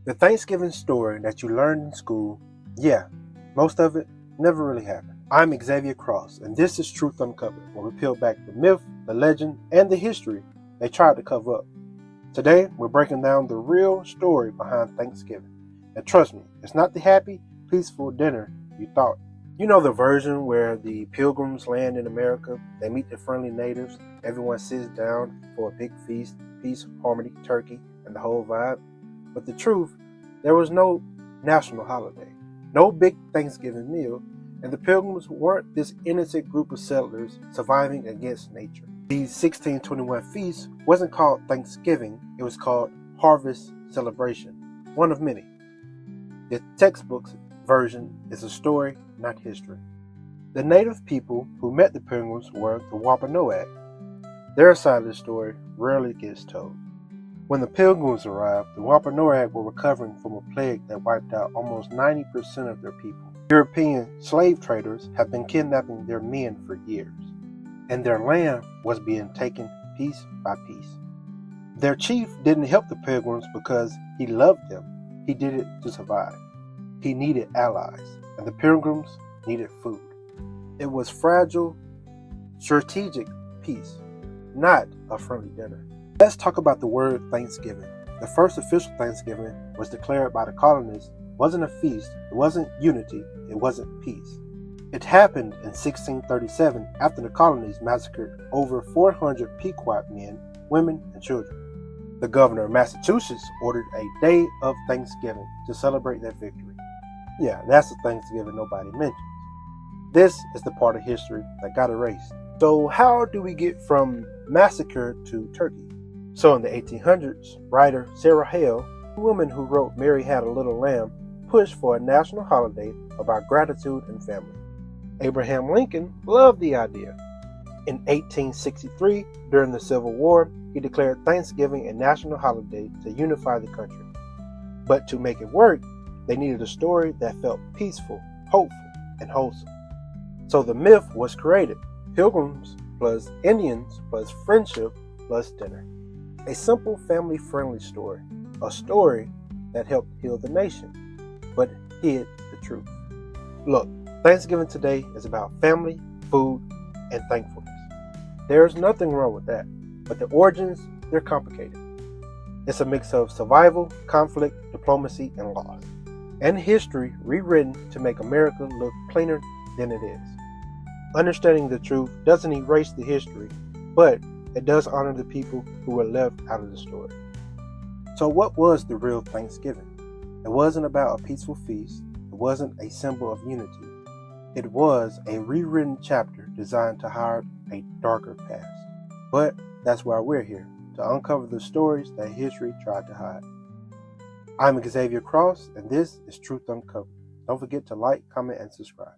The Thanksgiving story that you learned in school, yeah, most of it never really happened. I'm Xavier Cross, and this is Truth Uncovered, where we peel back the myth, the legend, and the history they tried to cover up. Today, we're breaking down the real story behind Thanksgiving. And trust me, it's not the happy, peaceful dinner you thought. You know the version where the pilgrims land in America, they meet the friendly natives, everyone sits down for a big feast, peace, harmony, turkey, and the whole vibe? But the truth, there was no national holiday, no big Thanksgiving meal, and the Pilgrims weren't this innocent group of settlers surviving against nature. The 1621 feast wasn't called Thanksgiving, it was called Harvest Celebration, one of many. The textbook's version is a story, not history. The native people who met the Pilgrims were the Wampanoag. Their side of the story rarely gets told. When the Pilgrims arrived, the Wampanoag were recovering from a plague that wiped out almost 90% of their people. European slave traders have been kidnapping their men for years, and their land was being taken piece by piece. Their chief didn't help the Pilgrims because he loved them. He did it to survive. He needed allies, and the Pilgrims needed food. It was fragile, strategic peace, not a friendly dinner. Let's talk about the word Thanksgiving. The first official Thanksgiving was declared by the colonists. It wasn't a feast, it wasn't unity, it wasn't peace. It happened in 1637 after the colonies massacred over 400 Pequot men, women, and children. The governor of Massachusetts ordered a day of Thanksgiving to celebrate that victory. Yeah, that's the Thanksgiving nobody mentions. This is the part of history that got erased. So how do we get from massacre to turkey? So in the 1800s, writer Sarah Hale, a woman who wrote Mary Had a Little Lamb, pushed for a national holiday about gratitude and family. Abraham Lincoln loved the idea. In 1863, during the Civil War, he declared Thanksgiving a national holiday to unify the country. But to make it work, they needed a story that felt peaceful, hopeful, and wholesome. So the myth was created: Pilgrims plus Indians plus friendship plus dinner. A simple family-friendly story, a story that helped heal the nation, but hid the truth. Look, Thanksgiving today is about family, food, and thankfulness. There's nothing wrong with that, but the origins, they're complicated. It's a mix of survival, conflict, diplomacy, and loss. And history rewritten to make America look plainer than it is. Understanding the truth doesn't erase the history, but it does honor the people who were left out of the story. So what was the real Thanksgiving? It wasn't about a peaceful feast. It wasn't a symbol of unity. It was a rewritten chapter designed to hide a darker past. But that's why we're here, to uncover the stories that history tried to hide. I'm Xavier Cross, and this is Truth Uncovered. Don't forget to like, comment, and subscribe.